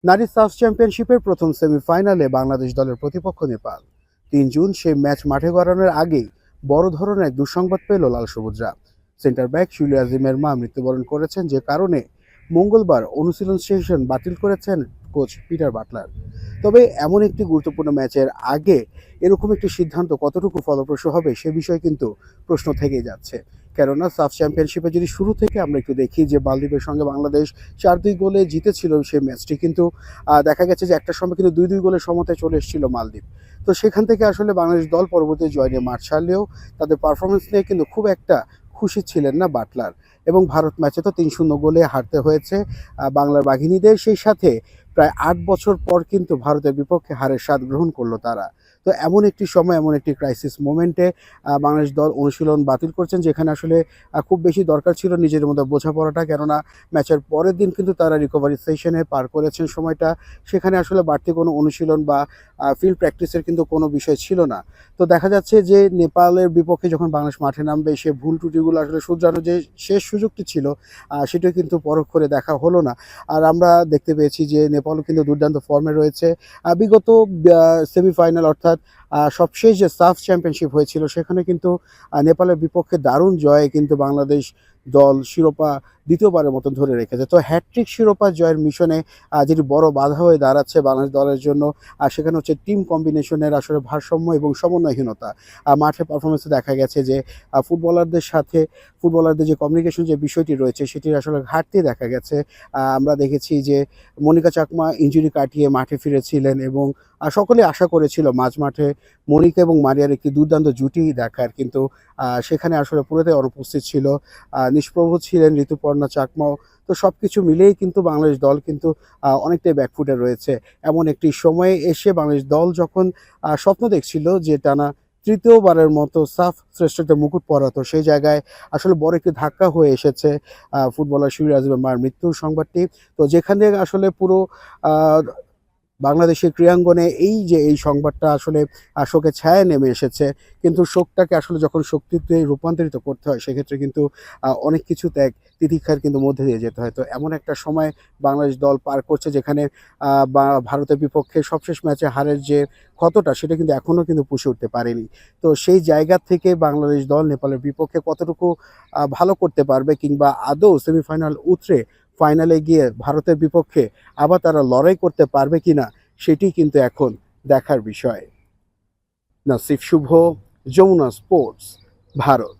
নারী সাফ চ্যাম্পিয়নশিপের প্রথম সেমিফাইনালে বাংলাদেশ দলের প্রতিপক্ষ নেপাল। ৩ জুন সেই ম্যাচ মাঠে গড়ানোর আগেই বড় ধরনের এক দুঃসংবাদ পেল লাল সবুজরা। সেন্টার ব্যাক শিউলি আজিমের মা মৃত্যুবরণ করেছেন, যে কারণে মঙ্গলবার অনুশীলন সেশন বাতিল করেছেন কোচ পিটার বাটলার। তবে এমন একটি গুরুত্বপূর্ণ ম্যাচের আগে এরকম একটি সিদ্ধান্ত কতটুকু ফলপ্রসূ হবে সে বিষয়ে কিন্তু প্রশ্ন থেকেই যাচ্ছে। কেননা সাফ চ্যাম্পিয়নশিপে যদি শুরু থেকে আমরা একটু দেখি যে মালদ্বীপের সঙ্গে বাংলাদেশ ৪-২ গোলে জিতেছিল সেই ম্যাচটি, কিন্তু দেখা গেছে যে একটা সময় কিন্তু ২-২ গোলের সমতায় চলে এসেছিল মালদ্বীপ। তো সেখান থেকে আসলে বাংলাদেশ দল পরবর্তী জয় নিয়ে মাঠ ছাড়লেও তাদের পারফরমেন্স নিয়ে কিন্তু খুব একটা খুশি ছিলেন না বাটলার। এবং ভারত ম্যাচে তো ৩-০ গোলে হারতে হয়েছে বাংলার বাঘিনীদের। সেই সাথে প্রায় ৮ বছর পর কিন্তু ভারতের বিপক্ষে হারের স্বাদ গ্রহণ করলো তারা। তো এমন একটি সময়, এমন একটি ক্রাইসিস মোমেন্টে বাংলাদেশ দল অনুশীলন বাতিল করছেন, যেখানে আসলে খুব বেশি দরকার ছিল নিজেদের মধ্যে বোঝাপড়াটা। কেননা ম্যাচের পরের দিন কিন্তু তারা রিকভারি সেশনে পার করেছেন সময়টা। সেখানে আসলে বাড়তি কোনো অনুশীলন বা ফিল্ড প্র্যাকটিসের কিন্তু কোনো বিষয় ছিল না। তো দেখা যাচ্ছে যে নেপালের বিপক্ষে যখন বাংলাদেশ মাঠে নামবে, সে ভুল ত্রুটিগুলো আসলে শুধরানোর যে শেষ সুযোগটি ছিল সেটা কিন্তু পরোক্ষরে দেখা হলো না। আর আমরা দেখতে পেয়েছি যে নেপালও কিন্তু দুর্দান্ত ফর্মে রয়েছে। বিগত সেমিফাইনাল অর্থাৎ সবশেষ যে সাফ চ্যাম্পিয়নশিপ হয়েছিল সেখানে কিন্তু নেপালের বিপক্ষে দারুণ জয়ে কিন্তু বাংলাদেশ দল শিরোপা দ্বিতীয়বারের মতো ধরে রেখেছে। তো হ্যাটট্রিক শিরোপা জয়ের মিশনে যেটি বড় বাধা হয়ে দাঁড়াচ্ছে বাংলাদেশ দলের জন্য, সেখানে হচ্ছে টিম কম্বিনেশনের আসলে ভারসাম্য এবং সমন্বয়হীনতা। মাঠে পারফরমেন্সে দেখা গেছে যে ফুটবলারদের সাথে ফুটবলারদের যে কমিউনিকেশন যে বিষয়টি রয়েছে সেটির আসলে ঘাটতি দেখা গেছে। আমরা দেখেছি যে মনিকা চাকমা ইনজুরি কাটিয়ে মাঠে ফিরেছিলেন এবং সকলে আশা করেছিল মাঝ মাঠে মনিকা এবং মারিয়ার একটি দুর্দান্ত জুটি দেখার, কিন্তু সেখানে আসলে পুরোটাই অনুপস্থিত ছিল। নিষ্প্রভ ছিলেন ঋতুপর্ণা চাকমাও। তো সব কিছু মিলেই কিন্তু বাংলাদেশ দল কিন্তু অনেকটাই ব্যাকফুটে রয়েছে। এমন একটি সময়ে এসে বাংলাদেশ দল যখন স্বপ্ন দেখছিল যে টানা তৃতীয়বারের মতো সাফ শ্রেষ্ঠত্বের মুকুট পরাতো, সেই জায়গায় আসলে বড় একটি ধাক্কা হয়ে এসেছে ফুটবলার শিউলি আজিমের মার মৃত্যুর সংবাদটি। তো যেখানে আসলে পুরো আ বাংলাদেশের ক্রীড়াঙ্গনে এই যে এই সংবাদটা আসলে শোকের ছায়ায় নেমে এসেছে, কিন্তু শোকটাকে আসলে যখন শক্তিতে রূপান্তরিত করতে হয় সেক্ষেত্রে কিন্তু অনেক কিছু ত্যাগ তিতিক্ষার কিন্তু মধ্যে দিয়ে যেতে হয়। তো এমন একটা সময় বাংলাদেশ দল পার করছে, যেখানে বা ভারতের বিপক্ষে সবশেষ ম্যাচে হারের যে ক্ষতটা সেটা কিন্তু এখনও কিন্তু পুষে উঠতে পারেনি। তো সেই জায়গা থেকে বাংলাদেশ দল নেপালের বিপক্ষে কতটুকু ভালো করতে পারবে, কিংবা আদৌ সেমিফাইনাল উতরে ফাইনালে গিয়ে ভারতের বিপক্ষে আবার তারা লড়াই করতে পারবে কিনা সেটি কিন্তু এখন দেখার বিষয়। নাসিফ শুভ, যমুনা স্পোর্টস, ভারত।